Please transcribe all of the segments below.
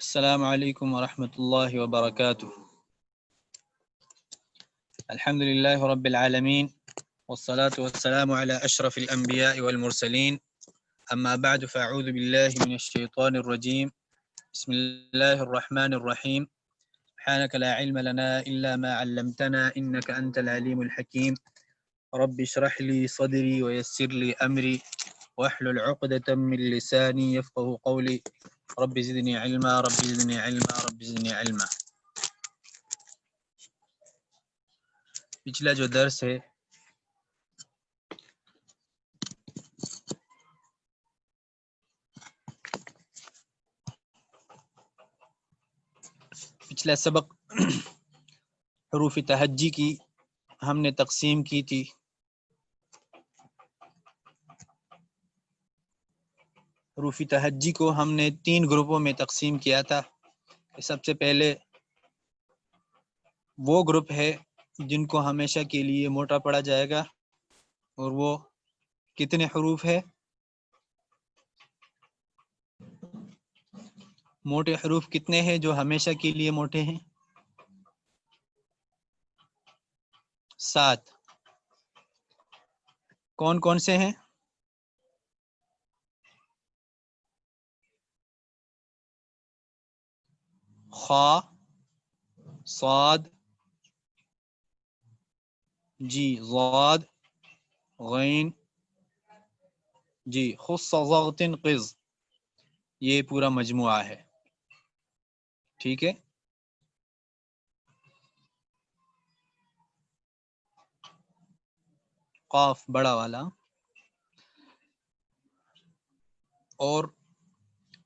السلام علیکم ورحمۃ اللہ وبرکاتہ. الحمد للہ رب العالمین والصلاة والسلام على اشرف الانبیاء والمرسلین. اما بعد فاعوذ باللہ من الشیطان الرجیم. بسم اللہ الرحمن الرحیم. سبحانك لا علم لنا الا ما علمتنا انك انت العلیم الحکیم. رب اشرح لي صدری ويسر لي امری واحلل عقدة من لسانی يفقهوا قولی. رب زدنی علما رب زدنی علما رب زدنی علما. پچھلا جو درس ہے پچھلا سبق حروف تہجی کی ہم نے تقسیم کی تھی. حروف تہجی کو ہم نے 3 گروپوں میں تقسیم کیا تھا. سب سے پہلے وہ گروپ ہے جن کو ہمیشہ کے لیے موٹا پڑا جائے گا، اور وہ کتنے حروف ہے؟ موٹے حروف کتنے ہیں جو ہمیشہ کے لیے موٹے ہیں؟ 7. کون کون سے ہیں؟ خا، صاد، جی ضاد، غین، جی خص ضغط قز. یہ پورا مجموعہ ہے. ٹھیک ہے. قاف بڑا والا. اور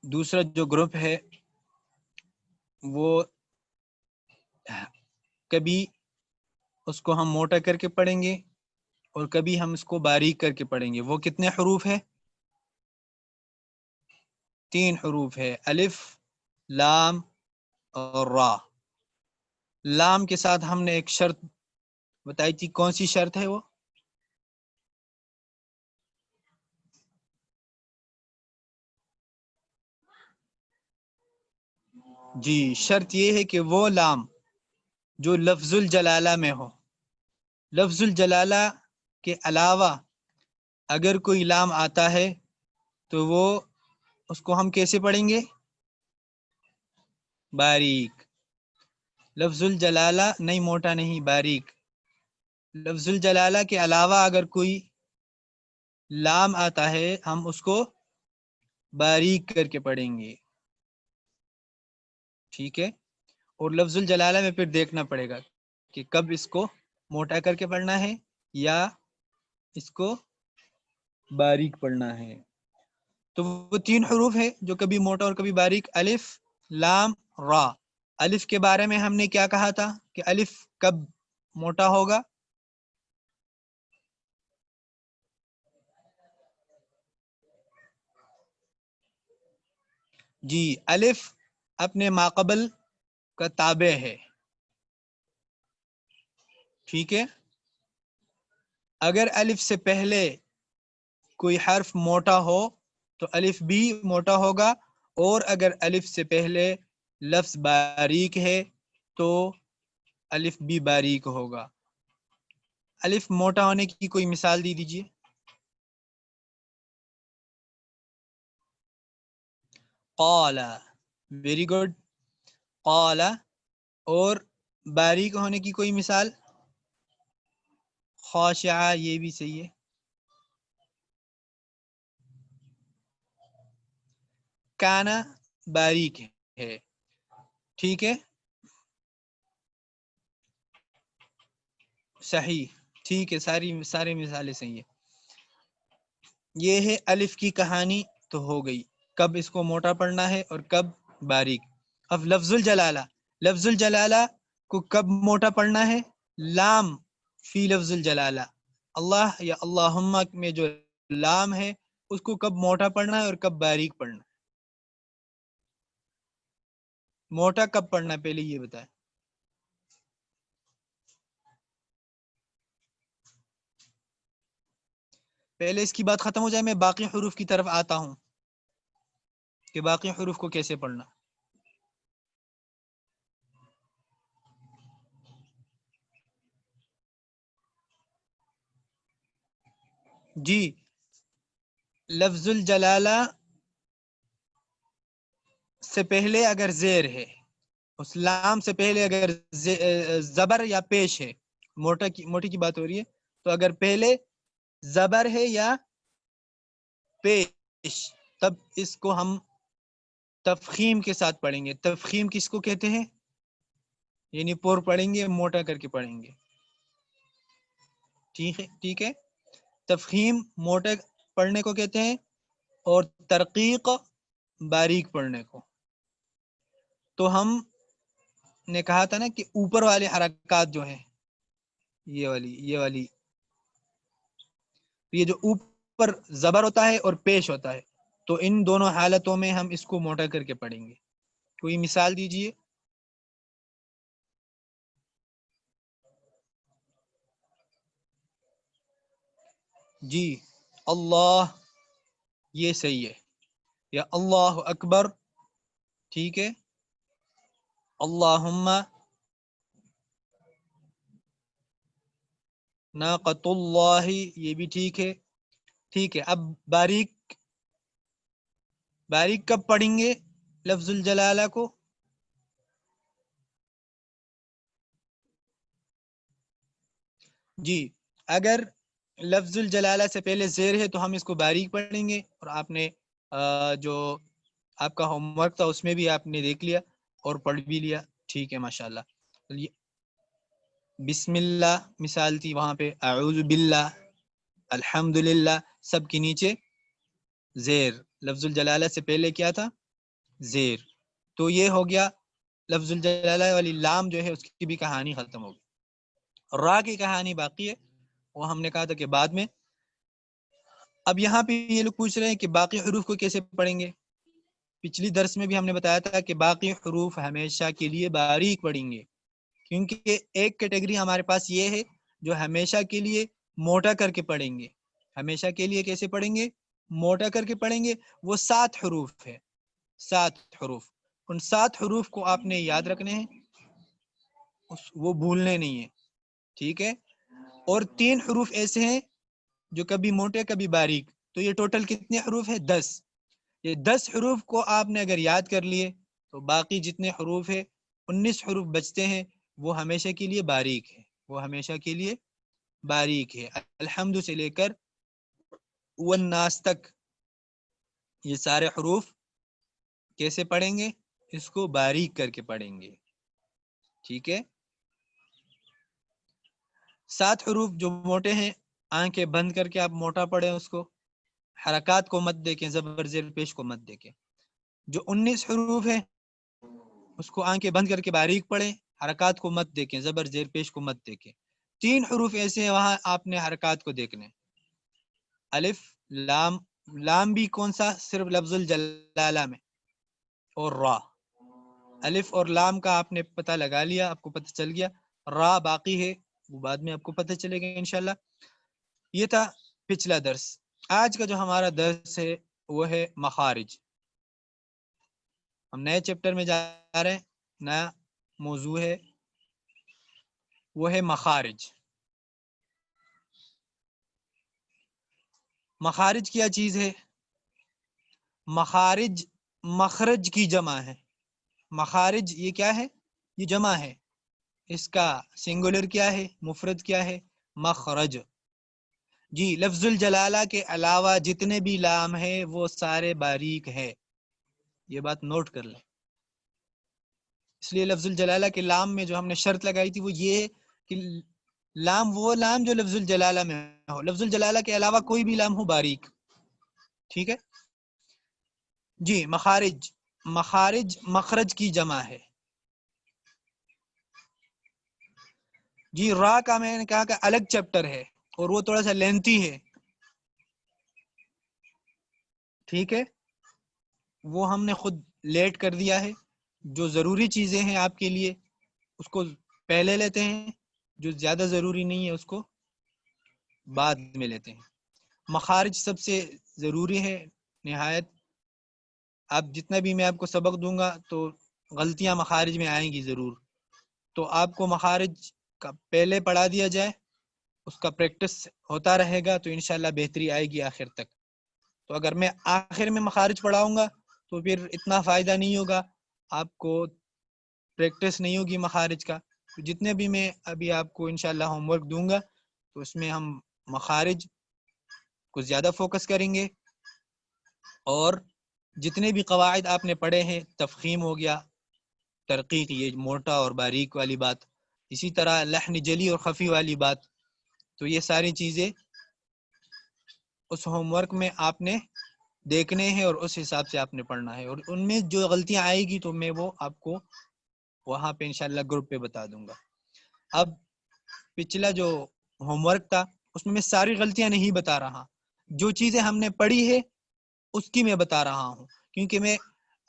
دوسرا جو گروپ ہے وہ کبھی اس کو ہم موٹا کر کے پڑھیں گے اور کبھی ہم اس کو باریک کر کے پڑھیں گے. وہ کتنے حروف ہے؟ 3 حروف ہے، الف، لام اور را. لام کے ساتھ ہم نے ایک شرط بتائی تھی. کون سی شرط ہے وہ؟ جی شرط یہ ہے کہ وہ لام جو لفظ الجلالہ میں ہو. لفظ الجلالہ کے علاوہ اگر کوئی لام آتا ہے تو وہ اس کو ہم کیسے پڑھیں گے؟ باریک. لفظ الجلالہ نہیں، موٹا نہیں، باریک. لفظ الجلالہ کے علاوہ اگر کوئی لام آتا ہے ہم اس کو باریک کر کے پڑھیں گے. ٹھیک ہے. اور لفظ الجلالہ میں پھر دیکھنا پڑے گا کہ کب اس کو موٹا کر کے پڑھنا ہے یا اس کو باریک پڑھنا ہے. تو وہ 3 حروف ہے جو کبھی موٹا اور کبھی باریک، الف، لام، را. الف کے بارے میں ہم نے کیا کہا تھا کہ الف کب موٹا ہوگا؟ جی الف اپنے ماقبل کا تابع ہے. ٹھیک ہے. اگر الف سے پہلے کوئی حرف موٹا ہو تو الف بھی موٹا ہوگا، اور اگر الف سے پہلے لفظ باریک ہے تو الف بھی باریک ہوگا. الف موٹا ہونے کی کوئی مثال دی دیجیے. قال، ویری گڈ، قال. اور باریک ہونے کی کوئی مثال؟ خاشعہ، یہ بھی صحیح ہے. کانا باریک ہے. ٹھیک ہے، صحیح، ٹھیک ہے، ساری مثالیں صحیح ہے. یہ ہے الف کی کہانی. تو ہو گئی کب اس کو موٹا پڑھنا ہے اور کب باریک. اب لفظ الجلالہ، لفظ الجلالہ کو کب موٹا پڑھنا ہے؟ لام فی لفظ الجلالہ، اللہ یا اللہم میں جو لام ہے اس کو کب موٹا پڑھنا ہے اور کب باریک پڑھنا ہے؟ موٹا کب پڑھنا ہے پہلے یہ بتائیں. پہلے اس کی بات ختم ہو جائے میں باقی حروف کی طرف آتا ہوں کہ باقی حروف کو کیسے پڑھنا. جی لفظ الجلالہ سے پہلے اگر زیر ہے، اس لام سے پہلے اگر زبر یا پیش ہے، موٹی کی بات ہو رہی ہے، تو اگر پہلے زبر ہے یا پیش تب اس کو ہم تفخیم کے ساتھ پڑھیں گے۔ تفخیم کس کو کہتے ہیں؟ یعنی پور پڑھیں گے، موٹا کر کے پڑھیں گے، ٹھیک ہے۔ تفخیم موٹا پڑھنے کو کہتے ہیں، اور ترقیق باریک پڑھنے کو۔ تو ہم نے کہا تھا نا کہ اوپر والے حرکات جو ہیں، یہ والی یہ جو اوپر زبر ہوتا ہے اور پیش ہوتا ہے، تو ان دونوں حالتوں میں ہم اس کو موٹا کر کے پڑھیں گے۔ کوئی مثال دیجئے۔ جی اللہ، یہ صحیح ہے، یا اللہ اکبر، ٹھیک ہے۔ اللہم، ناقۃ اللہ، یہ بھی ٹھیک ہے، ٹھیک ہے۔ اب باریک کب پڑھیں گے لفظ الجلالہ کو؟ جی اگر لفظ الجلالہ سے پہلے زیر ہے تو ہم اس کو باریک پڑھیں گے، اور آپ نے جو آپ کا ہوم ورک تھا اس میں بھی آپ نے دیکھ لیا اور پڑھ بھی لیا، ٹھیک ہے، ماشاءاللہ۔ بسم اللہ مثال تھی وہاں پہ، اعوذ باللہ، الحمدللہ، سب کے نیچے زیر۔ لفظ الجلالہ سے پہلے کیا تھا؟ زیر۔ تو یہ ہو گیا لفظ الجلالہ والی لام جو ہے اس کی بھی کہانی ختم ہوگی۔ را کی کہانی باقی ہے، وہ ہم نے کہا تھا کہ بعد میں۔ اب یہاں پہ یہ لوگ پوچھ رہے ہیں کہ باقی حروف کو کیسے پڑھیں گے؟ پچھلی درس میں بھی ہم نے بتایا تھا کہ باقی حروف ہمیشہ کے لیے باریک پڑھیں گے، کیونکہ ایک کیٹیگری ہمارے پاس یہ ہے جو ہمیشہ کے لیے موٹا کر کے پڑھیں گے۔ ہمیشہ کے لیے کیسے پڑھیں گے؟ موٹا کر کے پڑھیں گے۔ وہ 7 حروف ہے، 7 حروف۔ ان 7 حروف کو آپ نے یاد رکھنے ہیں، وہ بھولنے نہیں ہیں، ٹھیک ہے۔ اور 3 حروف ایسے ہیں جو کبھی موٹے کبھی باریک، تو یہ ٹوٹل کتنے حروف ہیں؟ 10۔ یہ 10 حروف کو آپ نے اگر یاد کر لیے تو باقی جتنے حروف ہیں 19 حروف بچتے ہیں، وہ ہمیشہ کے لیے باریک ہے، وہ ہمیشہ کے لیے باریک ہے۔ الحمد سے لے کر والناس تک یہ سارے حروف کیسے پڑھیں گے؟ اس کو باریک کر کے پڑھیں گے، ٹھیک ہے۔ 7 حروف جو موٹے ہیں، آنکھیں بند کر کے آپ موٹا پڑھیں، اس کو حرکات کو مت دیکھیں، زبر زیر پیش کو مت دیکھیں۔ جو 19 حروف ہے اس کو آنکھیں بند کر کے باریک پڑھیں، حرکات کو مت دیکھیں، زبر زیر پیش کو مت دیکھیں۔ 3 حروف ایسے ہیں وہاں آپ نے حرکات کو دیکھنے، الف، لام۔ لام بھی کون سا؟ صرف لفظ الجلالہ میں، اور را۔ الف اور لام کا آپ نے پتہ لگا لیا، آپ کو پتہ چل گیا۔ را باقی ہے، وہ بعد میں آپ کو پتہ چلے گا انشاءاللہ۔ یہ تھا پچھلا درس۔ آج کا جو ہمارا درس ہے وہ ہے مخارج۔ ہم نئے چیپٹر میں جا رہے ہیں، نیا موضوع ہے، وہ ہے مخارج۔ مخارج کیا چیز ہے؟ مخارج مخرج کی جمع ہے۔ مخارج یہ کیا ہے؟ یہ جمع ہے۔ اس کا سنگولر کیا ہے؟ مفرد کیا ہے؟ مخرج۔ جی لفظ الجلالہ کے علاوہ جتنے بھی لام ہیں وہ سارے باریک ہے، یہ بات نوٹ کر لیں۔ اس لیے لفظ الجلالہ کے لام میں جو ہم نے شرط لگائی تھی وہ یہ ہے کہ وہ لام جو لفظ الجلالہ میں ہو، لفظ الجلالہ کے علاوہ کوئی بھی لام ہو باریک، ٹھیک ہے جی۔ مخارج مخرج کی جمع ہے۔ جی را کا میں نے کہا کہ الگ چیپٹر ہے اور وہ تھوڑا سا لینتھی ہے، ٹھیک ہے، وہ ہم نے خود لیٹ کر دیا ہے۔ جو ضروری چیزیں ہیں آپ کے لیے اس کو پہلے لیتے ہیں، جو زیادہ ضروری نہیں ہے اس کو بعد میں لیتے ہیں۔ مخارج سب سے ضروری ہے نہایت۔ آپ جتنا بھی میں آپ کو سبق دوں گا تو غلطیاں مخارج میں آئیں گی ضرور، تو آپ کو مخارج کا پہلے پڑھا دیا جائے اس کا پریکٹس ہوتا رہے گا تو انشاءاللہ بہتری آئے گی آخر تک. تو اگر میں آخر میں مخارج پڑھاؤں گا تو پھر اتنا فائدہ نہیں ہوگا، آپ کو پریکٹس نہیں ہوگی مخارج کا. جتنے بھی میں ابھی آپ کو انشاءاللہ ہوم ورک دوں گا تو اس میں ہم مخارج کو زیادہ فوکس کریں گے، اور جتنے بھی قواعد آپ نے پڑھے ہیں، تفخیم ہو گیا، ترقیق یہ موٹا اور باریک والی بات، اسی طرح لحن جلی اور خفی والی بات، تو یہ ساری چیزیں اس ہوم ورک میں آپ نے دیکھنے ہیں اور اس حساب سے آپ نے پڑھنا ہے. اور ان میں جو غلطیاں آئے گی تو میں وہ آپ کو وہاں پہ انشاءاللہ گروپ پہ بتا دوں گا. اب پچھلا جو ہوم ورک تھا اس میں ساری غلطیاں نہیں بتا رہا، جو چیزیں ہم نے پڑھی ہے اس کی میں بتا رہا ہوں، کیونکہ میں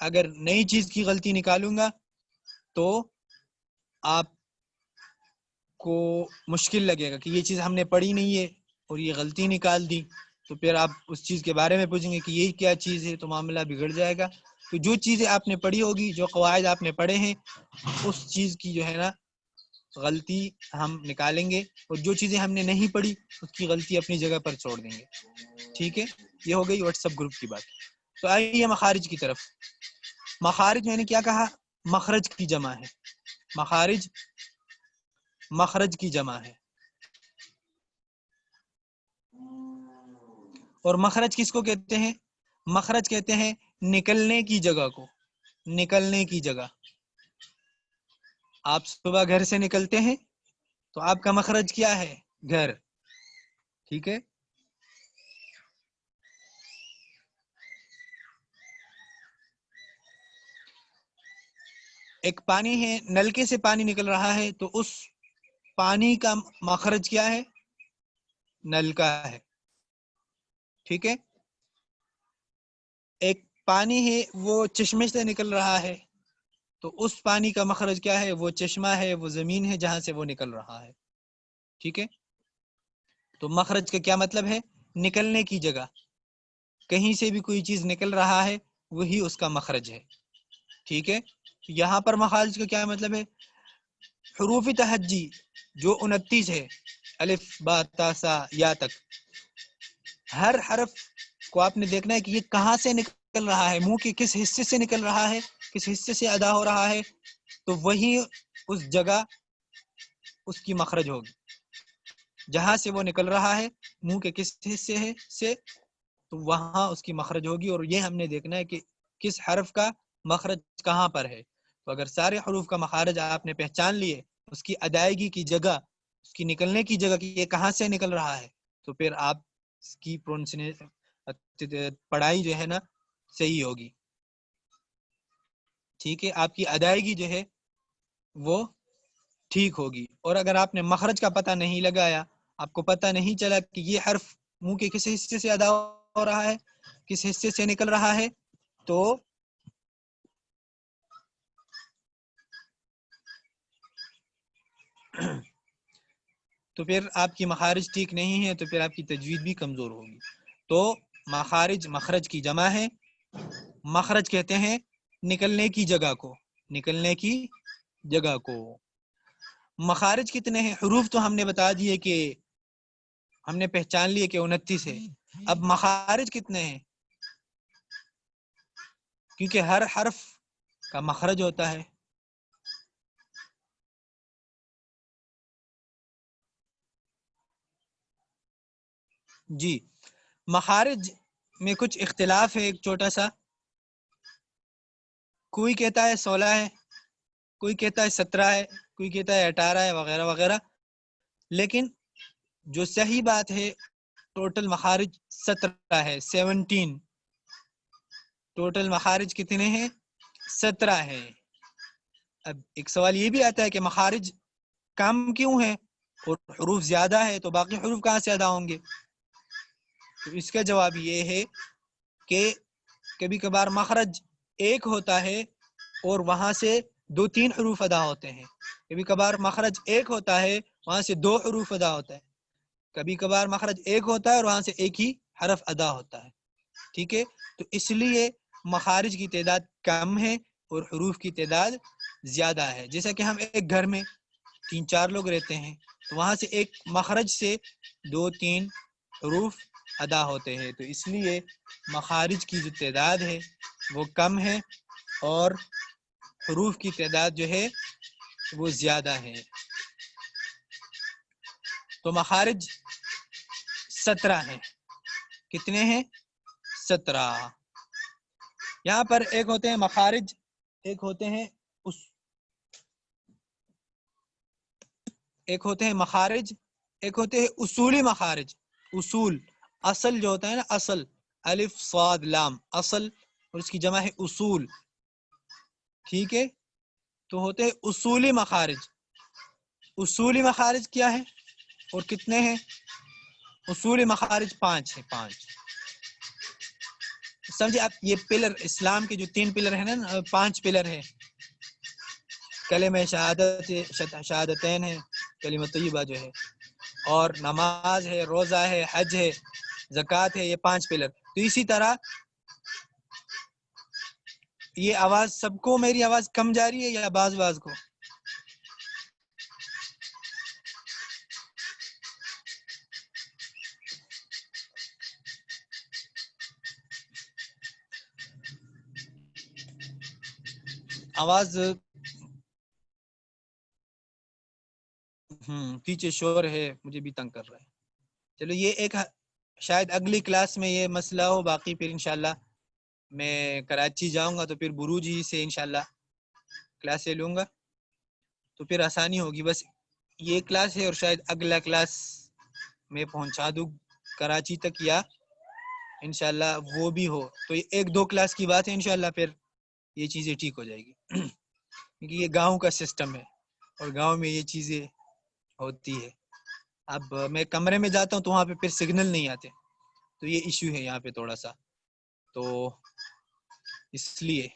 اگر نئی چیز کی غلطی نکالوں گا تو آپ کو مشکل لگے گا کہ یہ چیز ہم نے پڑھی نہیں ہے اور یہ غلطی نکال دی، تو پھر آپ اس چیز کے بارے میں پوچھیں گے کہ یہ کیا چیز ہے، تو معاملہ بگڑ جائے گا. تو جو چیزیں آپ نے پڑھی ہوگی، جو قواعد آپ نے پڑھے ہیں، اس چیز کی جو ہے نا غلطی ہم نکالیں گے، اور جو چیزیں ہم نے نہیں پڑھی اس کی غلطی اپنی جگہ پر چھوڑ دیں گے. ٹھیک ہے، یہ ہو گئی واٹس ایپ گروپ کی بات. تو آئیے مخارج کی طرف. مخارج میں نے کیا کہا؟ مخرج کی جمع ہے. مخارج مخرج کی جمع ہے. اور مخرج کس کو کہتے ہیں؟ مخرج کہتے ہیں نکلنے کی جگہ کو. نکلنے کی جگہ. آپ صبح گھر سے نکلتے ہیں تو آپ کا مخرج کیا ہے؟ گھر. ٹھیک ہے. ایک پانی ہے، نلکے سے پانی نکل رہا ہے تو اس پانی کا مخرج کیا ہے؟ نلکا ہے. ٹھیک ہے. ایک پانی ہے وہ چشمے سے نکل رہا ہے تو اس پانی کا مخرج کیا ہے؟ وہ چشمہ ہے، وہ زمین ہے جہاں سے وہ نکل رہا ہے. ٹھیک ہے. تو مخرج کا کیا مطلب ہے؟ نکلنے کی جگہ. کہیں سے بھی کوئی چیز نکل رہا ہے وہی اس کا مخرج ہے. ٹھیک ہے. یہاں پر مخارج کا کیا مطلب ہے؟ حروف تہجی جو 29 ہے، الف با تا سا یا تک، ہر حرف کو آپ نے دیکھنا ہے کہ یہ کہاں سے نکل رہا ہے، منہ کے کس حصے سے نکل رہا ہے، کس حصے سے ادا ہو رہا ہے، تو وہی اس جگہ اس کی مخرج ہوگی. جہاں سے وہ نکل رہا ہے منہ کے کس حصے سے، تو وہاں اس کی مخرج ہوگی. اور یہ ہم نے دیکھنا ہے کہ کس حرف کا مخرج کہاں پر ہے. تو اگر سارے حروف کا مخارج آپ نے پہچان لیے، اس کی ادائیگی کی جگہ، اس کی نکلنے کی جگہ کہ یہ کہاں سے نکل رہا ہے، تو پھر آپ اس کی پڑھائی جو ہے نا صحیح ہوگی. ٹھیک ہے. آپ کی ادائیگی جو ہے وہ ٹھیک ہوگی. اور اگر آپ نے مخرج کا پتہ نہیں لگایا، آپ کو پتہ نہیں چلا کہ یہ حرف منہ کے کس حصے سے ادا ہو رہا ہے، کس حصے سے نکل رہا ہے، تو پھر آپ کی مخارج ٹھیک نہیں ہے، تو پھر آپ کی تجوید بھی کمزور ہوگی. تو مخارج مخرج کی جمع ہے. مخرج کہتے ہیں نکلنے کی جگہ کو. نکلنے کی جگہ کو. مخارج کتنے ہیں؟ حروف تو ہم نے بتا دیے کہ ہم نے پہچان لیے کہ 29 ہے. اب مخارج کتنے ہیں؟ کیونکہ ہر حرف کا مخرج ہوتا ہے. جی، مخارج میں کچھ اختلاف ہے. ایک چھوٹا سا، کوئی کہتا ہے 16 ہے، کوئی کہتا ہے 17 ہے، کوئی کہتا ہے 18 ہے، وغیرہ وغیرہ. لیکن جو صحیح بات ہے ٹوٹل مخارج 17 ہے. 17 ٹوٹل مخارج کتنے ہیں؟ 17 ہے. اب ایک سوال یہ بھی آتا ہے کہ مخارج کم کیوں ہے اور حروف زیادہ ہے، تو باقی حروف کہاں سے ادا ہوں گے؟ تو اس کا جواب یہ ہے کہ کبھی کبھار مخرج ایک ہوتا ہے اور وہاں سے 2-3 حروف ادا ہوتے ہیں. کبھی کبھار مخرج ایک ہوتا ہے، وہاں سے 2 حروف ادا ہوتا ہے. کبھی کبھار مخرج ایک ہوتا ہے اور وہاں سے ایک ہی حرف ادا ہوتا ہے. ٹھیک ہے. تو اس لیے مخارج کی تعداد کم ہے اور حروف کی تعداد زیادہ ہے. جیسا کہ ہم ایک گھر میں 3-4 لوگ رہتے ہیں تو وہاں سے ایک مخرج سے 2-3 حروف ادا ہوتے ہیں، تو اس لیے مخارج کی جو تعداد ہے وہ کم ہے اور حروف کی تعداد جو ہے وہ زیادہ ہے۔ تو مخارج 17 ہیں۔ کتنے ہیں؟ 17۔ یہاں پر ایک ہوتے ہیں مخارج، ایک ہوتے ہیں مخارج، ایک ہوتے ہیں اصولی مخارج۔ اصول، اصل جو ہوتا ہے نا، اصل الف صاد لام، اصل، اور اس کی جمع ہے اصول، ٹھیک ہے؟ تو ہوتے ہیں اصولی مخارج۔ اصولی مخارج کیا ہے اور کتنے ہیں؟ اصولی مخارج 5 ہیں، 5۔ سمجھے آپ، یہ پلر اسلام کے جو 3 پلر ہیں نا، 5 پلر ہیں، کلمہ شہادتین ہے، کلمہ طیبہ جو ہے، اور نماز ہے، روزہ ہے، حج ہے، زکوٰۃ ہے، یہ 5 پلر۔ تو اسی طرح یہ آواز سب کو، میری آواز کم جا رہی ہے یا بعض کو؟ آواز پیچھے شور ہے، مجھے بھی تنگ کر رہا ہے۔ چلو یہ ایک شاید اگلی کلاس میں یہ مسئلہ ہو، باقی پھر انشاءاللہ میں کراچی جاؤں گا تو پھر بروج ہی سے انشاءاللہ کلاس لے لوں گا، تو پھر آسانی ہوگی۔ بس یہ کلاس ہے اور شاید اگلا کلاس میں پہنچا دوں کراچی تک، یا انشاءاللہ وہ بھی ہو تو یہ 1-2 کلاس کی بات ہے، انشاءاللہ پھر یہ چیزیں ٹھیک ہو جائے گی، کیونکہ یہ گاؤں کا سسٹم ہے اور گاؤں میں یہ چیزیں ہوتی ہے۔ اب میں کمرے میں جاتا ہوں تو وہاں پہ پھر سگنل نہیں آتے، تو یہ ایشو ہے یہاں پہ تھوڑا سا، تو اس لیے۔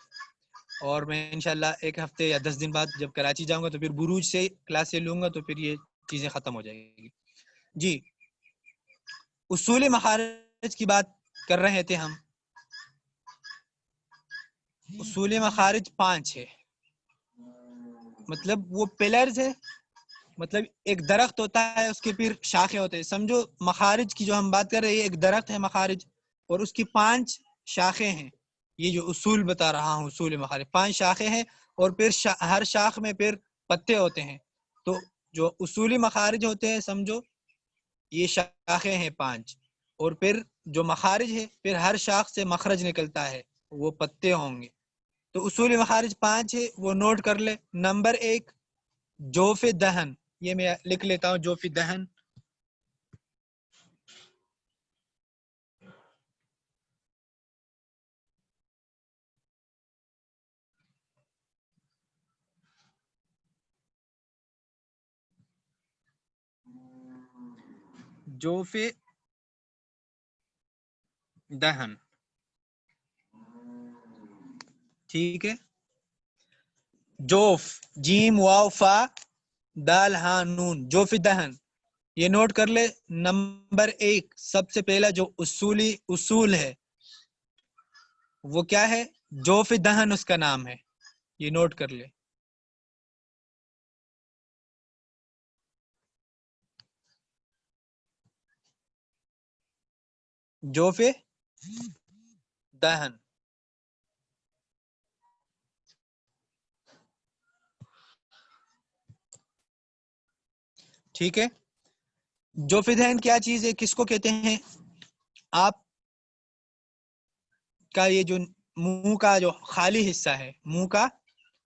اور میں انشاءاللہ 1 ہفتے یا 10 دن بعد جب کراچی جاؤں گا تو پھر بروج سے کلاس لوں گا، تو پھر یہ چیزیں ختم ہو جائیں گی۔ جی، اصول مخارج کی بات کر رہے تھے ہم۔ اصول مخارج 5 ہے، مطلب وہ پلرز ہے، مطلب ایک درخت ہوتا ہے، اس کے پھر شاخیں ہوتے ہیں۔ سمجھو مخارج کی جو ہم بات کر رہے ہیں، ایک درخت ہے مخارج، اور اس کی 5 شاخیں ہیں۔ یہ جو اصول بتا رہا ہوں، اصول مخارج 5 شاخیں ہیں، اور پھر ہر شاخ میں پھر پتے ہوتے ہیں۔ تو جو اصولی مخارج ہوتے ہیں، سمجھو یہ شاخیں ہیں 5، اور پھر جو مخارج ہے، پھر ہر شاخ سے مخرج نکلتا ہے، وہ پتے ہوں گے۔ تو اصولی مخارج 5 ہے، وہ نوٹ کر لے۔ نمبر 1 جوف دہن، یہ میں لکھ لیتا ہوں، جوف دہن۔ جوف دہن، ٹھیک ہے؟ جوف، جیم واو فا دال ہاں نون، جوف دہن، یہ نوٹ کر لے۔ نمبر 1 سب سے پہلا جو اصول ہے وہ کیا ہے؟ جوف دہن اس کا نام ہے، یہ نوٹ کر لے۔ جوف دہن، ٹھیک ہے؟ جوف دہن کیا چیز ہے، کس کو کہتے ہیں؟ آپ کا یہ جو منہ کا جو خالی حصہ ہے، منہ کا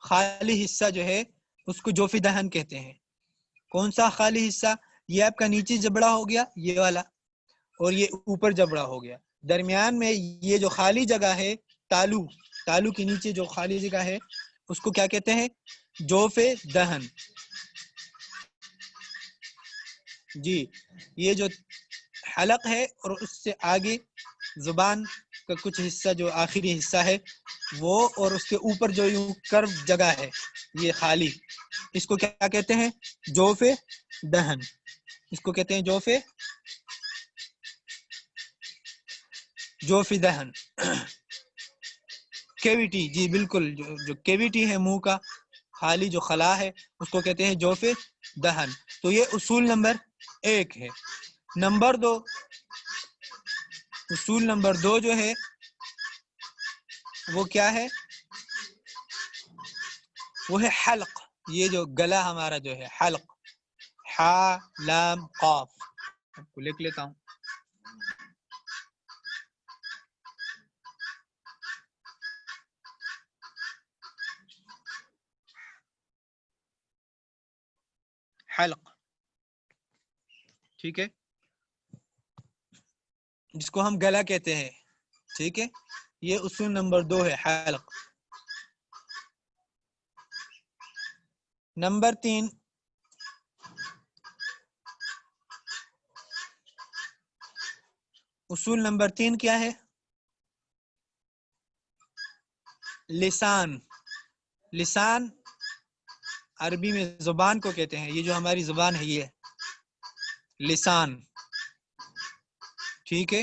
خالی حصہ جو ہے، اس کو جوف دہن کہتے ہیں۔ کون سا خالی حصہ؟ یہ آپ کا نیچے جبڑا ہو گیا، یہ والا، اور یہ اوپر جبڑا ہو گیا۔ درمیان میں یہ جو خالی جگہ ہے، تالو کے نیچے جو خالی جگہ ہے، اس کو کیا کہتے ہیں؟ جوف دہن۔ جی، یہ جو حلق ہے اور اس سے آگے زبان کا کچھ حصہ جو آخری حصہ ہے وہ، اور اس کے اوپر جو یوں کرو جگہ ہے یہ خالی، اس کو کیا کہتے ہیں؟ جوف دہن، اس کو کہتے ہیں جوف دہن۔ کیویٹی، جی بالکل، جو کیویٹی ہے منہ کا خالی جو خلا ہے، اس کو کہتے ہیں جوف دہن۔ تو یہ اصول نمبر 1 ہے. نمبر 2، اصول نمبر 2 جو ہے وہ کیا ہے؟ وہ ہے حلق. یہ جو گلا ہمارا جو ہے حلق، حا لام قاف، آپ کو لکھ لیتا ہوں. حلق، ٹھیک ہے، جس کو ہم گلا کہتے ہیں. ٹھیک ہے، یہ اصول نمبر 2 ہے حلق. نمبر 3، اصول نمبر 3 کیا ہے؟ لسان. لسان عربی میں زبان کو کہتے ہیں. یہ جو ہماری زبان ہے یہ لسان. ٹھیک ہے،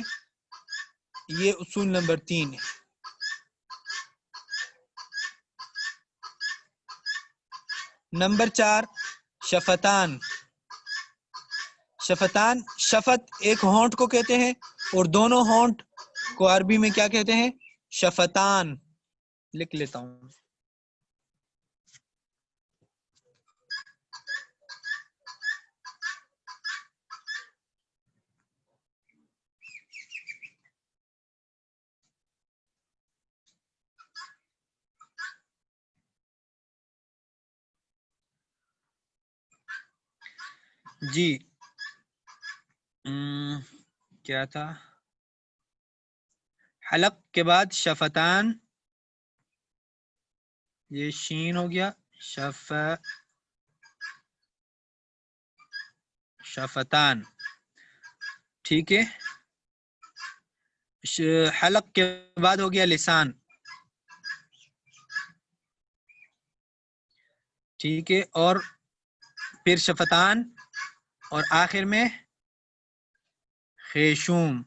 یہ اصول نمبر 3 ہے. نمبر 4، شفتان. شفتان، شفت ایک ہونٹ کو کہتے ہیں اور دونوں ہونٹ کو عربی میں کیا کہتے ہیں؟ شفتان. لکھ لیتا ہوں. جی کیا تھا؟ حلق کے بعد شفتان، یہ شین ہو گیا، شفتان. ٹھیک ہے، حلق کے بعد ہو گیا لسان. ٹھیک ہے، اور پھر شفتان اور آخر میں خیشوم.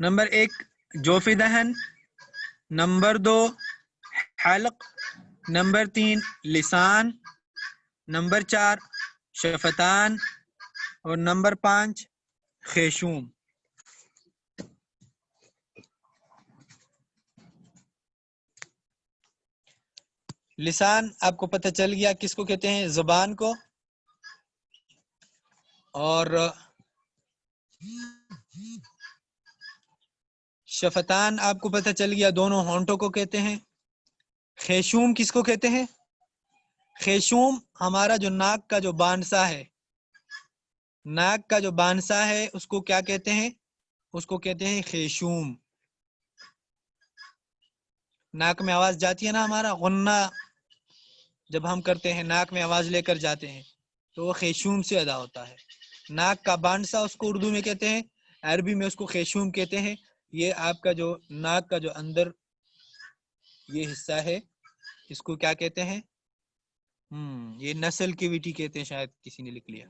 نمبر 1 جوف دہن، نمبر 2 حلق، نمبر 3 لسان، نمبر 4 شفتان، اور نمبر 5 خیشوم. لسان آپ کو پتہ چل گیا کس کو کہتے ہیں؟ زبان کو. اور شفتان آپ کو پتہ چل گیا دونوں ہونٹوں کو کہتے ہیں. خیشوم کس کو کہتے ہیں؟ خیشوم ہمارا جو ناک کا جو بانسا ہے، ناک کا جو بانسا ہے اس کو کیا کہتے ہیں؟ اس کو کہتے ہیں خیشوم. ناک میں آواز جاتی ہے نا، ہمارا غنہ جب ہم کرتے ہیں ناک میں آواز لے کر جاتے ہیں تو وہ خیشوم سے ادا ہوتا ہے. ناک کا بانسا اس کو اردو میں کہتے ہیں، عربی میں اس کو خیشوم کہتے ہیں. یہ آپ کا جو ناک کا جو اندر یہ حصہ ہے اس کو کیا کہتے ہیں؟ یہ نسل کیویٹی کہتے ہیں، شاید کسی نے لکھ لیا.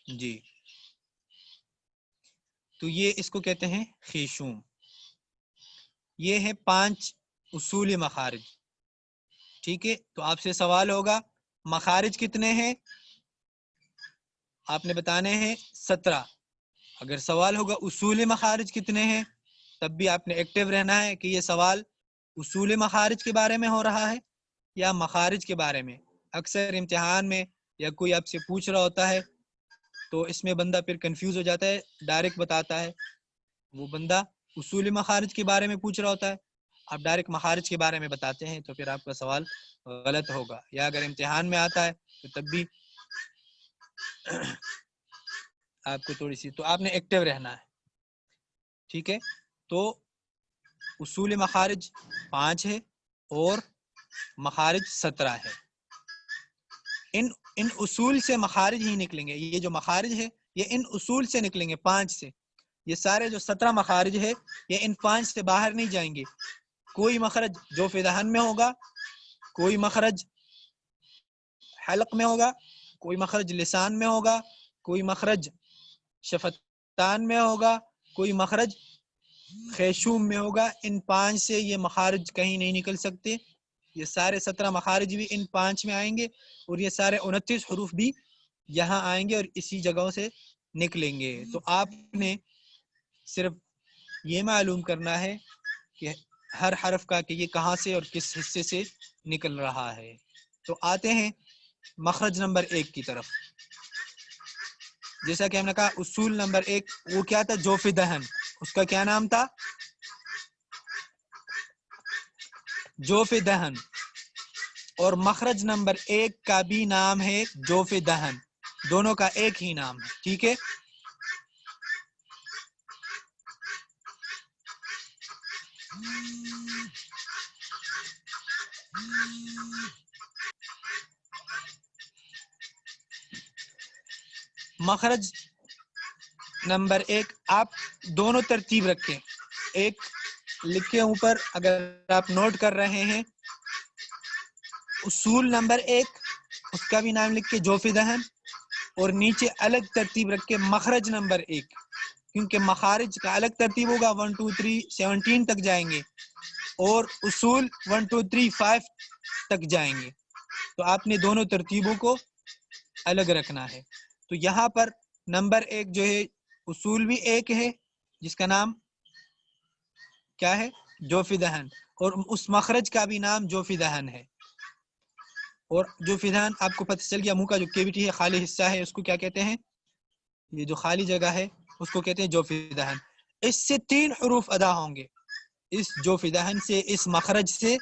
جی، تو یہ اس کو کہتے ہیں خیشوم. یہ ہے 5 اصول مخارج. ٹھیک ہے، تو آپ سے سوال ہوگا مخارج کتنے ہیں؟ آپ نے بتانے ہیں 17. اگر سوال ہوگا اصول مخارج کتنے ہیں، تب بھی آپ نے ایکٹیو رہنا ہے کہ یہ سوال اصول مخارج کے بارے میں ہو رہا ہے یا مخارج کے بارے میں. اکثر امتحان میں یا کوئی آپ سے پوچھ رہا ہوتا ہے تو اس میں بندہ پھر کنفیوز ہو جاتا ہے، ڈائریکٹ بتاتا ہے. وہ بندہ اصول مخارج کے بارے میں پوچھ رہا ہوتا ہے، آپ ڈائریکٹ مخارج کے بارے میں بتاتے ہیں تو پھر آپ کا سوال غلط ہوگا. یا اگر امتحان میں آتا ہے تو تب بھی آپ کو تھوڑی سی، تو آپ نے ایکٹیو رہنا ہے. ٹھیک ہے، تو اصول مخارج 5 ہے اور مخارج 17 ہے. ان اصول سے مخارج ہی نکلیں گے. یہ جو مخارج ہے یہ ان اصول سے نکلیں گے، 5 سے. یہ سارے جو 17 مخارج ہے یہ ان 5 سے باہر نہیں جائیں گے. کوئی مخرج جوف دہن میں ہوگا، کوئی مخرج حلق میں ہوگا، کوئی مخرج لسان میں ہوگا، کوئی مخرج شفتان میں ہوگا، کوئی مخرج خیشوم میں ہوگا، ان 5 سے یہ مخارج کہیں نہیں نکل سکتے، یہ سارے 17 مخارج بھی ان 5 میں آئیں گے، اور یہ سارے 29 حروف بھی یہاں آئیں گے اور اسی جگہوں سے نکلیں گے۔ تو آپ نے صرف یہ معلوم کرنا ہے کہ ہر حرف کا کہ یہ کہاں سے اور کس حصے سے نکل رہا ہے۔ تو آتے ہیں مخرج نمبر 1 کی طرف۔ جیسا کہ ہم نے کہا اصول نمبر 1 وہ کیا تھا؟ جوف دہن، اس کا کیا نام تھا؟ جوف دہن۔ اور مخرج نمبر 1 کا بھی نام ہے جوف دہن، دونوں کا ایک ہی نام ہے، ٹھیک ہے؟ مخرج نمبر 1 آپ دونوں ترتیب رکھیں، ایک لکھیں اوپر اگر آپ نوٹ کر رہے ہیں، اصول نمبر 1 اس کا بھی نام لکھ کے جوف دہن، اور نیچے الگ ترتیب رکھ کے مخرج نمبر 1، کیونکہ مخارج کا الگ ترتیب ہوگا، 1 2 3 17 تک جائیں گے، اور اصول 1 2 3 5 تک جائیں گے، تو آپ نے دونوں ترتیبوں کو الگ رکھنا ہے۔ تو یہاں پر نمبر 1 جو ہے اصول بھی ایک ہے جس کا نام کیا ہے؟ جوف دہن، اور اس مخرج کا بھی نام جوف دہن ہے۔ اور جوف دہن آپ کو پتہ چل گیا، منہ کا جو کیوٹی ہے، خالی حصہ ہے، اس کو کیا کہتے ہیں؟ یہ جو خالی جگہ ہے اس کو کہتے ہیں جوف دہن۔ اس سے 3 حروف ادا ہوں گے، اس جوف دہن سے، اس مخرج سے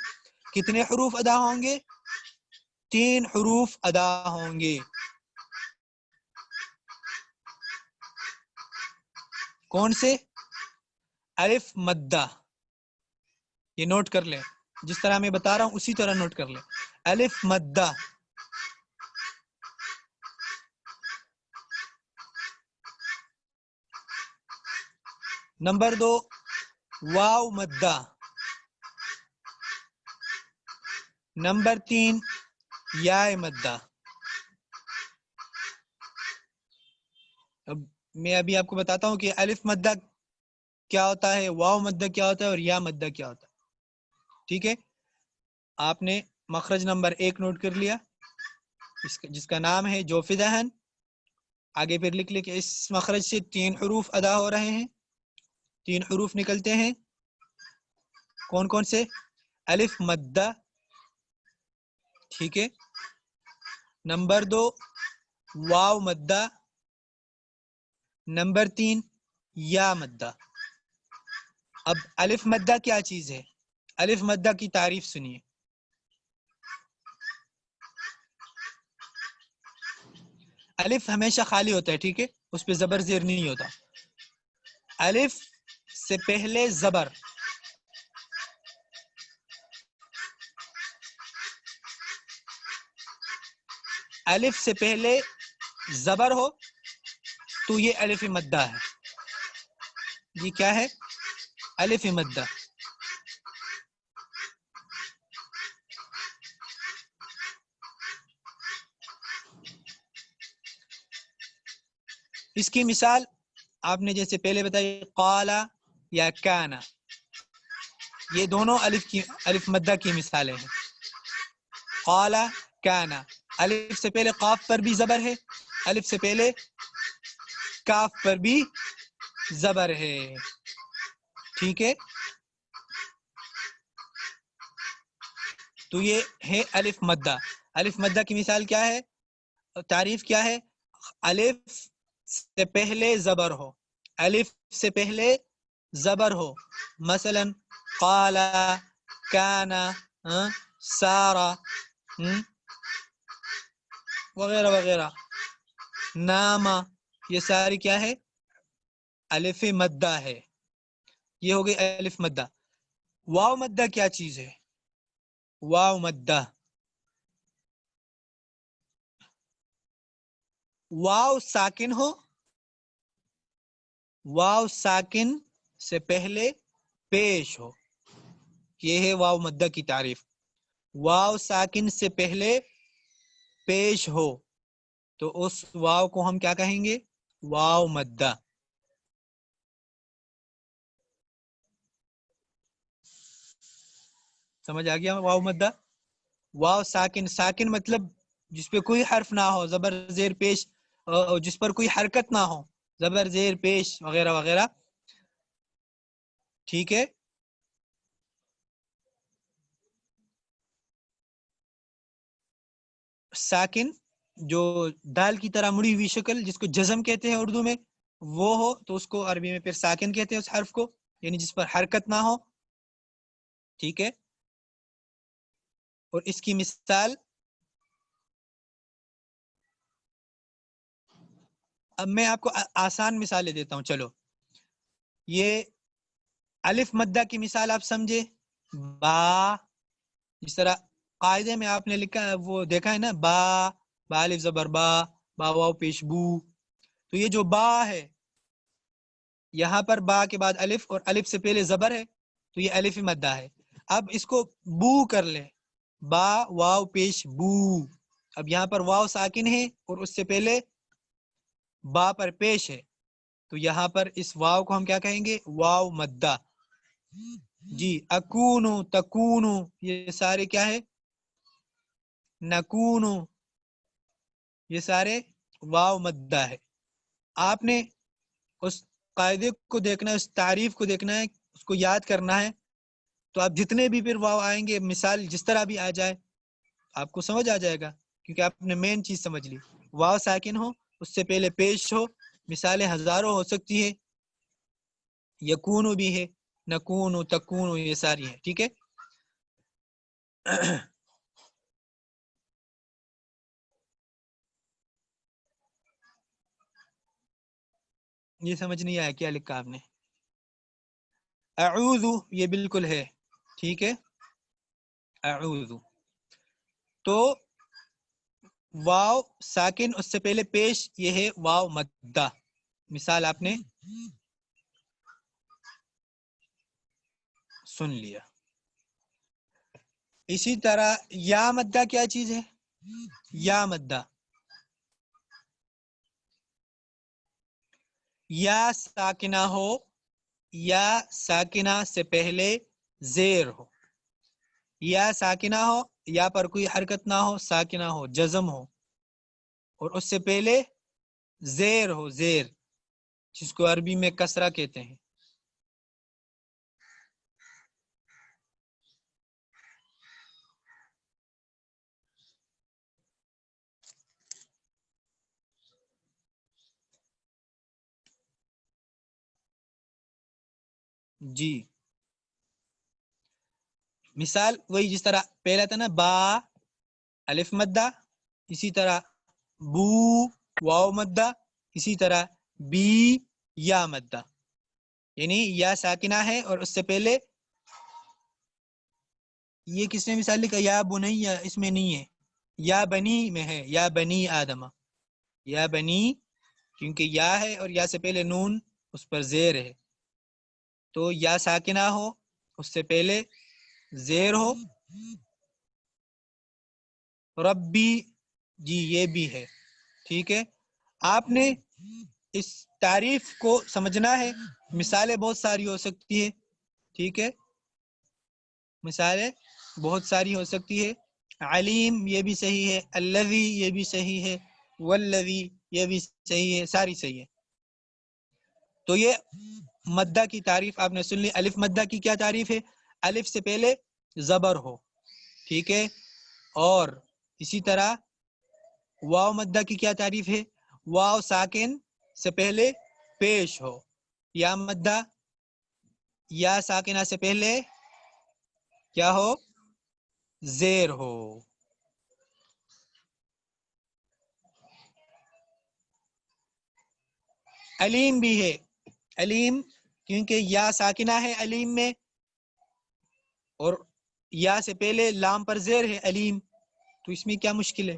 کتنے حروف ادا ہوں گے؟ 3 حروف ادا ہوں گے۔ کون سے؟ الف مدہ، یہ نوٹ کر لیں، جس طرح میں بتا رہا ہوں اسی طرح نوٹ کر لیں، الف مدہ۔ نمبر 2 واو مدہ۔ نمبر 3 یا مدہ۔ اب میں ابھی آپ کو بتاتا ہوں کہ الف مدہ کیا ہوتا ہے، واو مدہ کیا ہوتا ہے، اور یا مدہ کیا ہوتا ہے، ٹھیک ہے؟ آپ نے مخرج نمبر 1 نوٹ کر لیا جس کا نام ہے جوف دہن، آگے پھر لکھ لے کہ اس مخرج سے 3 حروف ادا ہو رہے ہیں، 3 حروف نکلتے ہیں، کون کون سے؟ الف مدہ، ٹھیک ہے؟ نمبر 2 واو مدہ، نمبر 3 یا مدہ۔ اب الف مدہ کیا چیز ہے؟ الف مدہ کی تعریف سنیے۔ الف ہمیشہ خالی ہوتا ہے، ٹھیک ہے؟ اس پہ زبر زیر نہیں ہوتا۔ الف سے پہلے زبر، الف سے پہلے زبر ہو تو یہ الف مدہ ہے۔ یہ کیا ہے؟ الف مدہ۔ اس کی مثال آپ نے جیسے پہلے بتائی قال یا کانا، یہ دونوں الف مدہ کی مثالیں ہیں۔ قال کانا، الف سے پہلے قاف پر بھی زبر ہے، الف سے پہلے کاف پر بھی زبر ہے، ٹھیک ہے؟ تو یہ ہے الف مدہ۔ الف مدہ کی مثال کیا ہے، تعریف کیا ہے؟ الف سے پہلے زبر ہو، الف سے پہلے زبر ہو، مثلا قال، کان، سارا وغیرہ وغیرہ، نام، یہ ساری کیا ہے؟ الف مدہ ہے، یہ ہو گئی الف مدہ۔ واو مدہ کیا چیز ہے؟ واو مدہ، واو ساکن ہو، واو ساکن سے پہلے پیش ہو، یہ ہے واو مدہ کی تعریف۔ واو ساکن سے پہلے پیش ہو تو اس واو کو ہم کیا کہیں گے؟ واو مدہ۔ سمجھ آ گیا واو مدہ؟ واو ساکن، ساکن مطلب جس پہ کوئی حرف نہ ہو، زبر زیر پیش، جس پر کوئی حرکت نہ ہو، زبر زیر پیش وغیرہ وغیرہ، ٹھیک ہے. ساکن جو دال کی طرح مڑی ہوئی شکل جس کو جزم کہتے ہیں اردو میں، وہ ہو تو اس کو عربی میں پھر ساکن کہتے ہیں اس حرف کو، یعنی جس پر حرکت نہ ہو. ٹھیک ہے. اور اس کی مثال اب میں آپ کو آسان مثالیں دیتا ہوں. چلو یہ الف مدہ کی مثال آپ سمجھے، با، جس طرح قاعدے میں آپ نے لکھا ہے وہ دیکھا ہے نا، با، با الف زبر با، با واو پیش بو. تو یہ جو با ہے، یہاں پر با کے بعد الف اور الف سے پہلے زبر ہے، تو یہ الف مدہ ہے. اب اس کو بو کر لے، با واو پیش بو. اب یہاں پر واو ساکن ہے اور اس سے پہلے با پر پیش ہے، تو یہاں پر اس واو کو ہم کیا کہیں گے؟ واو مدہ. جی اکونو، تکونو، یہ سارے کیا ہے؟ نکونو، یہ سارے واو مدہ ہے. آپ نے اس قاعدے کو دیکھنا ہے، اس تعریف کو دیکھنا ہے، اس کو یاد کرنا ہے. تو آپ جتنے بھی پھر واو آئیں گے، مثال جس طرح بھی آ جائے آپ کو سمجھ آ جائے گا، کیونکہ آپ نے مین چیز سمجھ لی. واو ساکن ہو، اس سے پہلے پیش ہو، مثالیں ہزاروں ہو سکتی ہے، یکونو بھی ہے، نکونو، تکونو، یہ ساری ہیں. ٹھیک ہے. یہ سمجھ نہیں آیا کیا لکھا آپ نے؟ اعوذ یہ بالکل ہے، ٹھیک ہے. اعوذ تو واو ساکن، اس سے پہلے پیش، یہ ہے واو مدہ. مثال آپ نے سن لیا. اسی طرح یا مدہ کیا چیز ہے؟ یا مدہ، یا ساکنہ ہو، یا ساکنہ سے پہلے زیر ہو، یا ساکنہ ہو، یا پر کوئی حرکت نہ ہو، ساکنہ ہو، جزم ہو، اور اس سے پہلے زیر ہو، زیر، جس کو عربی میں کسرہ کہتے ہیں. جی مثال وہی جس طرح پہلا تھا نا، با الف مدہ، اسی طرح بو واو مدہ، اسی طرح بی یا مدہ، یعنی یا ساکنہ ہے اور اس سے پہلے یہ کس نے مثال لکھا؟ یا بنی، یا اس میں نہیں ہے، یا بنی میں ہے، یا بنی آدم، یا بنی، کیونکہ یا ہے اور یا سے پہلے نون، اس پر زیر ہے، تو یا ساکنہ ہو، اس سے پہلے زیر ہو. ربی جی یہ بھی ہے. ٹھیک ہے. آپ نے اس تعریف کو سمجھنا ہے، مثالیں بہت ساری ہو سکتی ہے. ٹھیک ہے، مثالیں بہت ساری ہو سکتی ہے. علیم یہ بھی صحیح ہے، الذی یہ بھی صحیح ہے، والذی یہ بھی صحیح ہے، ساری صحیح ہے. تو یہ مدہ کی تعریف آپ نے سن لی. الف مدہ کی کیا تعریف ہے؟ الف سے پہلے زبر ہو، ٹھیک ہے. اور اسی طرح واو مدہ کی کیا تعریف ہے؟ واو ساکن سے پہلے پیش ہو. یا مدہ یا ساکنہ سے پہلے کیا ہو؟ زیر ہو. علیم بھی ہے، علیم کیونکہ یا ساکنہ ہے علیم میں، اور یا سے پہلے لام پر زیر ہے علیم، تو اس میں کیا مشکل ہے؟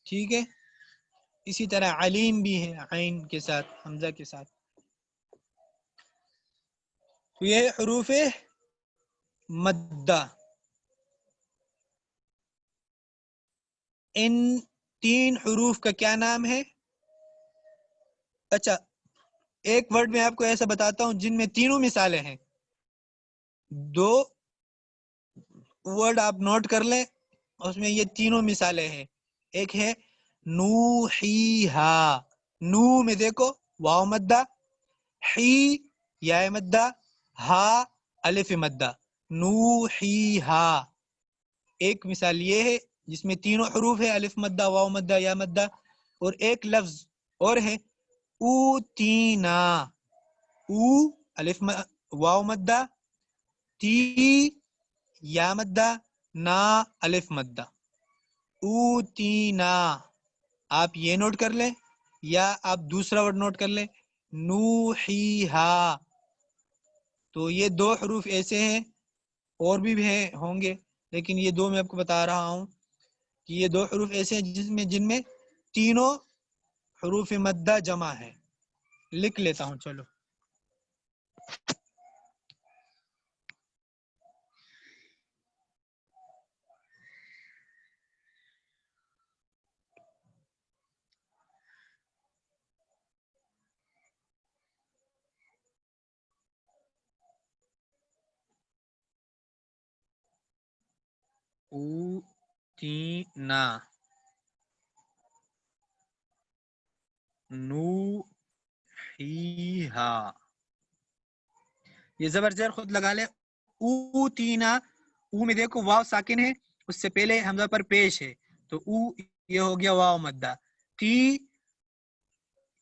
ٹھیک ہے. اسی طرح علیم بھی ہے، عین کے ساتھ، حمزہ کے ساتھ. تو یہ حروف مدہ. ان تین حروف کا کیا نام ہے؟ اچھا ایک ورڈ میں آپ کو ایسا بتاتا ہوں جن میں تینوں مثالیں ہیں. دو ورڈ آپ نوٹ کر لیں، اس میں یہ تینوں مثالیں ہیں. ایک ہے نوحیہا، نو میں دیکھو واو مدہ، حی یا مدہ، ہا الف مدہ، نوحیہا. ایک مثال یہ ہے جس میں تینوں حروف ہے، الف مدہ، واو مدہ، یا مدہ. اور ایک لفظ اور ہے اوتینا، او الف واو مدہ، تی یا مدہ، نا الف مدہ، اوتینا. آپ یہ نوٹ کر لیں یا آپ دوسرا ورڈ نوٹ کر لیں نوحیہا. تو یہ دو حروف ایسے ہیں، اور بھی ہیں ہوں گے، لیکن یہ دو میں آپ کو بتا رہا ہوں کہ یہ دو حروف ایسے ہیں جن میں تینوں حروف مدہ جمع ہے. لکھ لیتا ہوں چلو. اوتینا، نوحیہا. یہ زبر زیر خود لگا لے. اوتینا، او میں دیکھو واو ساکن ہے، اس سے پہلے حمزہ پر پیش ہے، تو او یہ ہو گیا واو مدہ. تی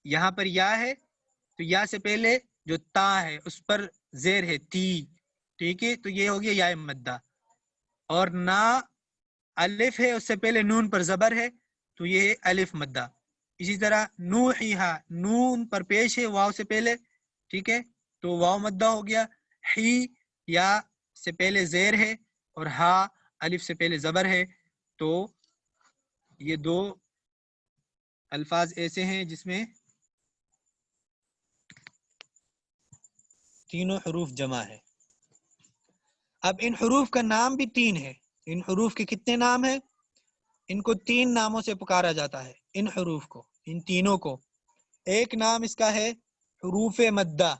یہاں پر یا ہے، تو یا سے پہلے جو تا ہے اس پر زیر ہے تی، ٹھیک ہے، تو یہ ہو گیا یا مدہ. اور نا الف ہے، اس سے پہلے نون پر زبر ہے، تو یہ ہے الف مدہ. اسی طرح نوحیہا، نون پر پیش ہے واو سے پہلے، ٹھیک ہے، تو واو مدہ ہو گیا. حی یا سے پہلے زیر ہے، اور ہا الف سے پہلے زبر ہے. تو یہ دو الفاظ ایسے ہیں جس میں تینوں حروف جمع ہے. اب ان حروف کا نام بھی تین ہے. ان حروف کے کتنے نام ہیں؟ ان کو تین ناموں سے پکارا جاتا ہے. ان حروف کو، ان تینوں کو، ایک نام اس کا ہے حروف مدہ.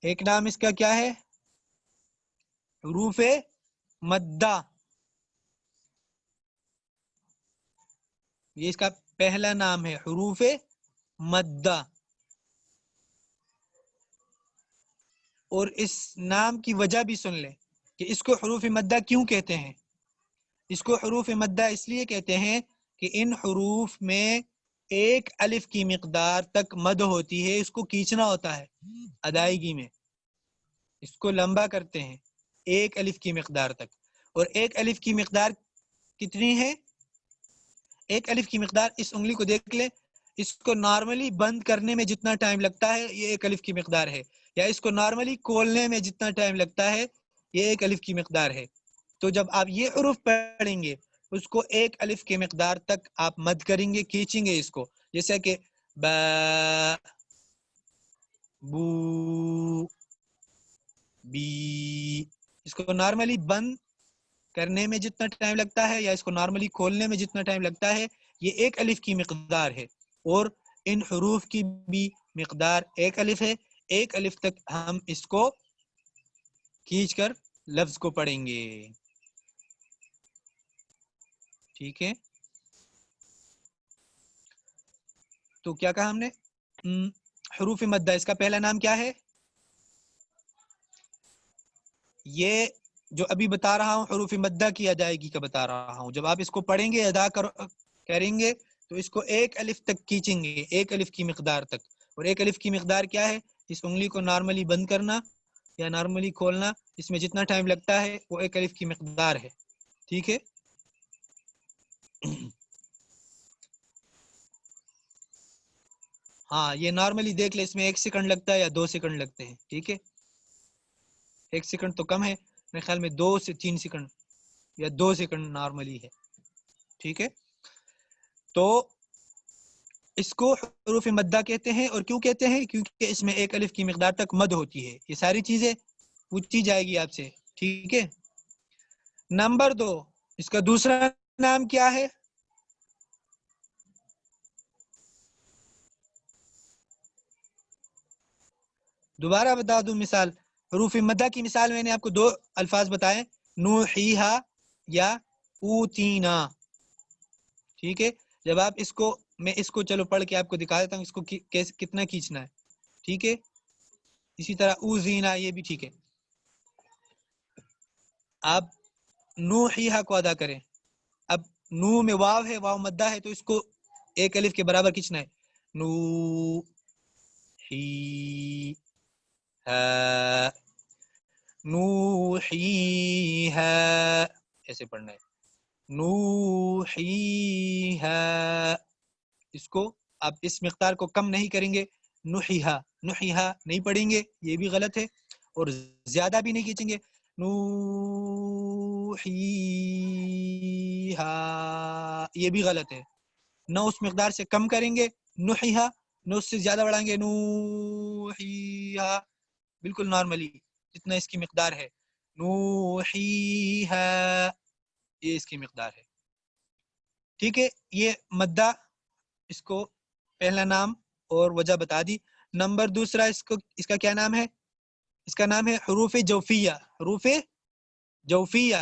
ایک نام اس کا کیا ہے؟ حروف مدہ. یہ اس کا پہلا نام ہے حروف مدہ. اور اس نام کی وجہ بھی سن لیں کہ اس کو حروف مدہ کیوں کہتے ہیں. اس کو حروف مدہ اس لیے کہتے ہیں کہ ان حروف میں ایک الف کی مقدار تک مد ہوتی ہے. اس کو کھینچنا ہوتا ہے ادائیگی میں، اس کو لمبا کرتے ہیں ایک الف کی مقدار تک. اور ایک الف کی مقدار کتنی ہے؟ ایک الف کی مقدار، اس انگلی کو دیکھ لیں، اس کو نارملی بند کرنے میں جتنا ٹائم لگتا ہے یہ ایک الف کی مقدار ہے، یا اس کو نارملی کھولنے میں جتنا ٹائم لگتا ہے یہ ایک الف کی مقدار ہے. تو جب آپ یہ حروف پڑھیں گے اس کو ایک الف کی مقدار تک آپ مد کریں گے، کھینچیں گے اس کو، جیسا کہ با، بو، بی. اس کو نارملی بند کرنے میں جتنا ٹائم لگتا ہے یا اس کو نارملی کھولنے میں جتنا ٹائم لگتا ہے یہ ایک الف کی مقدار ہے. اور ان حروف کی بھی مقدار ایک الف ہے. ایک الف تک ہم اس کو کھینچ کر لفظ کو پڑھیں گے. ٹھیک ہے، تو کیا کہا ہم نے؟ حروف مدہ، اس کا پہلا نام کیا ہے؟ یہ جو ابھی بتا رہا ہوں حروف مدہ کی ادائیگی کا بتا رہا ہوں. جب آپ اس کو پڑھیں گے، ادا کریں گے، تو اس کو ایک الف تک کھینچیں گے، ایک الف کی مقدار تک. اور ایک الف کی مقدار کیا ہے؟ اس انگلی کو نارملی بند کرنا یا نارملی کھولنا، اس میں جتنا ٹائم لگتا ہے وہ ایک الف کی مقدار ہے. ٹھیک ہے، ہاں یہ نارملی دیکھ لیں، اس میں 1 سیکنڈ لگتا ہے یا 2 سیکنڈ لگتے ہیں. ٹھیک ہے، 1 سیکنڈ تو کم ہے، میرے خیال میں 2 سے 3 سیکنڈ یا 2 سیکنڈ نارملی ہے. ٹھیک ہے، تو اس کو حروف مدہ کہتے ہیں. اور کیوں کہتے ہیں؟ کیونکہ اس میں ایک الف کی مقدار تک مد ہوتی ہے. یہ ساری چیزیں پوچھی جائے گی آپ سے. ٹھیک ہے، نمبر 2، اس کا دوسرا نام کیا ہے؟ دوبارہ بتا دوں مثال، حروف مدہ کی مثال میں نے آپ کو دو الفاظ بتائے، نوحیہا یا اوتینا، ٹھیک ہے. جب آپ اس کو، میں اس کو چلو پڑھ کے آپ کو دکھا دیتا ہوں اس کو کتنا کھینچنا ہے، ٹھیک ہے. اسی طرح اوزینا، یہ بھی ٹھیک ہے. آپ نوحیہا کو ادا کریں. اب نو میں واو ہے، واو مدہ ہے، تو اس کو ایک الف کے برابر کھینچنا ہے. نو ہی ہا، نوحیہا، ایسے پڑھنا ہے. نوحیہا، اس کو آپ اس مقدار کو کم نہیں کریں گے. نوحیہا، نوحیہا نہیں پڑھیں گے، یہ بھی غلط ہے. اور زیادہ بھی نہیں کھینچیں گے. نوحیہا، یہ بھی غلط ہے. نہ اس مقدار سے کم کریں گے نوحیہا، نہ اس سے زیادہ بڑھائیں گے نوحیہا، بالکل نارملی جتنا اس کی مقدار ہے. نوحیہا، یہ اس کی مقدار ہے، ٹھیک ہے. یہ مدہ، اس کو پہلا نام اور وجہ بتا دی. نمبر دوسرا، اس کا کیا نام ہے؟ اس کا نام ہے حروف جوفیہ. حروف جوفیہ.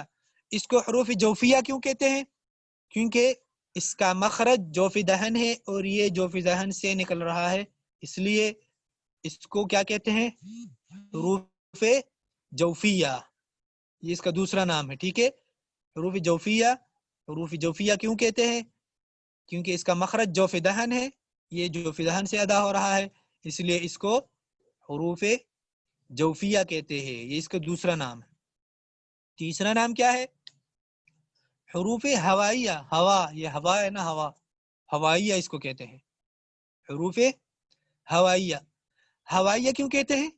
اس کو حروف جوفیہ کیوں کہتے ہیں؟ کیونکہ اس کا مخرج جوف دہن ہے اور یہ جوف دہن سے نکل رہا ہے، اس لیے اس کو کیا کہتے ہیں؟ حروف جوفیہ. یہ اس کا دوسرا نام ہے، ٹھیک ہے. حروف جوفیہ. حروف جوفیہ کیوں کہتے ہیں؟ کیونکہ اس کا مخرج جوف دہن ہے، یہ جوف دہن سے ادا ہو رہا ہے، اس لیے اس کو حروف جوفیہ کہتے ہیں. یہ اس کا دوسرا نام ہے. تیسرا نام کیا ہے؟ حروف ہوائیہ. ہوا، یہ ہوا ہے نا، ہوا، ہوائیہ اس کو کہتے ہیں. حروف ہوائیہ. ہوائیہ کیوں کہتے ہیں؟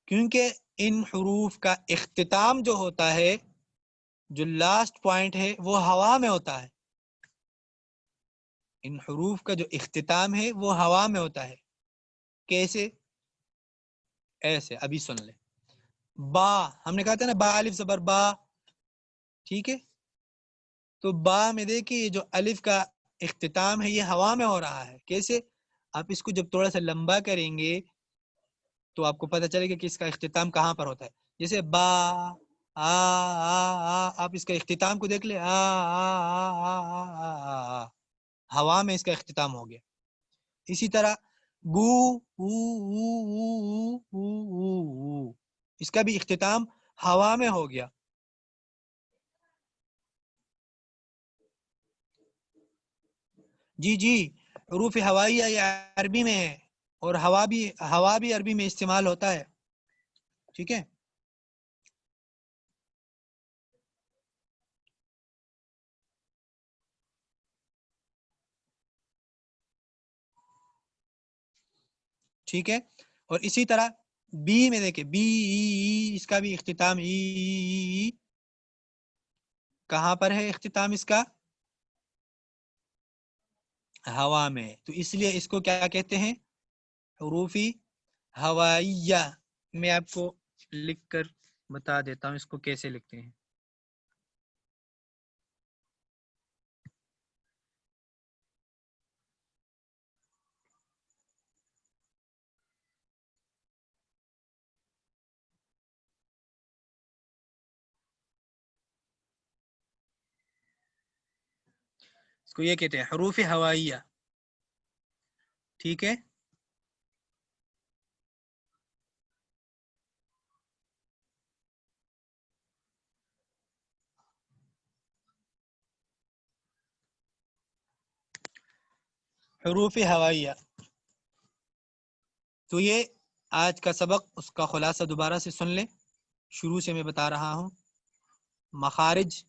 کیونکہ ان حروف کا اختتام جو ہوتا ہے، جو لاسٹ پوائنٹ ہے، وہ ہوا میں ہوتا ہے. ان حروف کا جو اختتام ہے وہ ہوا میں ہوتا ہے. کیسے؟ ایسے، ابھی سن لیں. با، ہم نے کہا تھا نا با الف زبر با، ٹھیک ہے. تو با میں دیکھیے یہ جو الف کا اختتام ہے یہ ہوا میں ہو رہا ہے. کیسے؟ آپ اس کو جب تھوڑا سا لمبا کریں گے تو آپ کو پتہ چلے گا کہ اس کا اختتام کہاں پر ہوتا ہے. جیسے با آ آ آ، آپ اس کا اختتام کو دیکھ لیں، آ آ آ آ آ آ آ، ہوا میں اس کا اختتام ہو گیا. اسی طرح بو او او او او او او، اس کا بھی اختتام ہوا میں ہو گیا. جی جی، حروف ہوائیہ یہ عربی میں ہے، اور ہوا بھی عربی میں استعمال ہوتا ہے، ٹھیک ہے. ٹھیک ہے. اور اسی طرح بی میں دیکھیں، بی اس کا بھی اختتام کہاں پر ہے؟ اختتام اس کا ہوا میں. تو اس لیے اس کو کیا کہتے ہیں؟ حروف ہوائیہ. میں آپ کو لکھ کر بتا دیتا ہوں اس کو کیسے لکھتے ہیں. اس کو یہ کہتے ہیں حروف ہوائیہ، ٹھیک ہے. حروف ہوائیہ. تو یہ آج کا سبق، اس کا خلاصہ دوبارہ سے سن لیں. شروع سے میں بتا رہا ہوں. مخارج،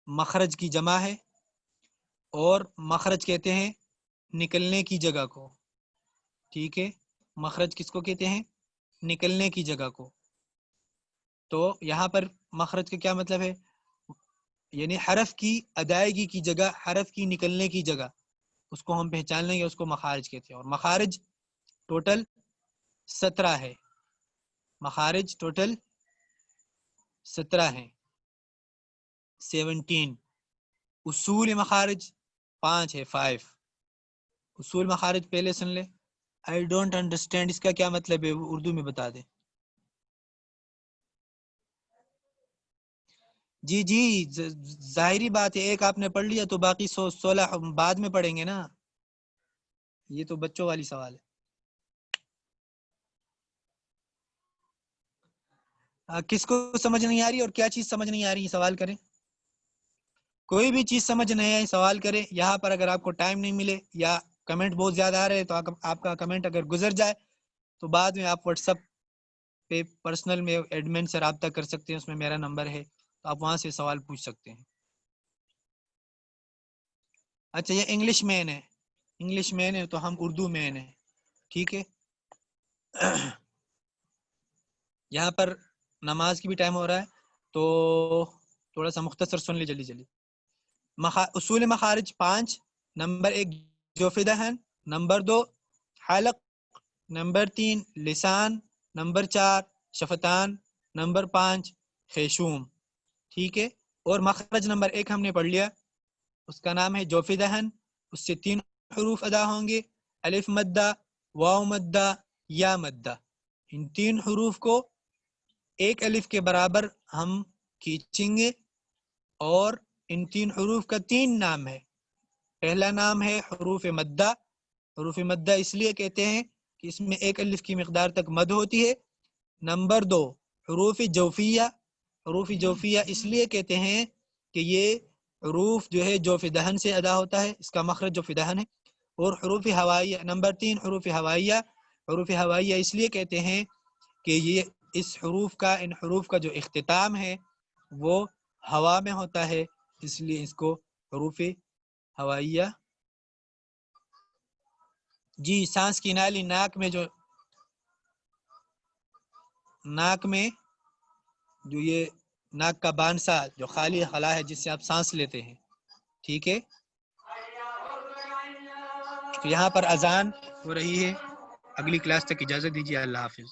مخرج کی جمع ہے، اور مخرج کہتے ہیں نکلنے کی جگہ کو، ٹھیک ہے. مخرج کس کو کہتے ہیں؟ نکلنے کی جگہ کو. تو یہاں پر مخرج کا کیا مطلب ہے؟ یعنی حرف کی ادائیگی کی جگہ، حرف کی نکلنے کی جگہ، اس کو ہم پہچان لیں گے، اس کو مخارج کہتے ہیں. اور مخارج ٹوٹل 17 ہے. مخارج ٹوٹل 17 ہیں، 17. اصول مخارج 5 ہے، 5 اصول مخارج. پہلے سن لیں. آئی ڈونٹ انڈرسٹینڈ اس کا کیا مطلب ہے، اردو میں بتا دیں. جی جی ظاہری بات ہے، ایک آپ نے پڑھ لیا تو باقی 16 بعد میں پڑھیں گے نا. یہ تو بچوں والی سوال ہے. کس کو سمجھ نہیں آ رہی اور کیا چیز سمجھ نہیں آ رہی سوال کریں. کوئی بھی چیز سمجھ نہیں آئی سوال کریں. یہاں پر اگر آپ کو ٹائم نہیں ملے یا کمنٹ بہت زیادہ آ رہے تو آپ کا کمنٹ اگر گزر جائے تو بعد میں آپ واٹس ایپ پہ پرسنل میں ایڈمن سے رابطہ کر سکتے ہیں، اس میں میرا نمبر ہے تو آپ وہاں سے سوال پوچھ سکتے ہیں. اچھا یہ انگلش مین ہے، انگلش مین ہے تو ہم اردو مین ہیں، ٹھیک ہے. یہاں پر نماز کی بھی ٹائم ہو رہا ہے تو تھوڑا سا مختصر سن لی جلدی جلدی. اصول مخارج 5. نمبر 1 جوف دہن، نمبر 2 حلق، نمبر 3 لسان، نمبر 4 شفتان، نمبر 5 خیشوم، ٹھیک ہے. اور مخرج نمبر 1 ہم نے پڑھ لیا، اس کا نام ہے جوف دہن. اس سے 3 حروف ادا ہوں گے، الف مدہ، واو مدہ، یا مدہ. ان 3 حروف کو ایک الف کے برابر ہم کھینچیں گے اور ان 3 حروف کا 3 نام ہے. پہلا نام ہے حروف مدہ. حروف مدہ اس لیے کہتے ہیں کہ اس میں ایک الف کی مقدار تک مد ہوتی ہے. نمبر 2 حروف جوفیہ. حروف جوفیہ اس لیے کہتے ہیں کہ یہ حروف جو ہے جوف دہن سے ادا ہوتا ہے، اس کا مخرج جوف دہن ہے. اور حروف ہوائیہ نمبر 3 حروف ہوائیہ. حروف ہوائیہ اس لیے کہتے ہیں کہ یہ اس حروف کا ان حروف کا جو اختتام ہے وہ ہوا میں ہوتا ہے، اس لیے اس کو حروف ہوائیہ. جی سانس کی نالی، ناک میں جو یہ ناک کا بانسا جو خالی خلا ہے جس سے آپ سانس لیتے ہیں، ٹھیک ہے. تو یہاں پر اذان ہو رہی ہے. اگلی کلاس تک اجازت دیجیے. اللہ حافظ.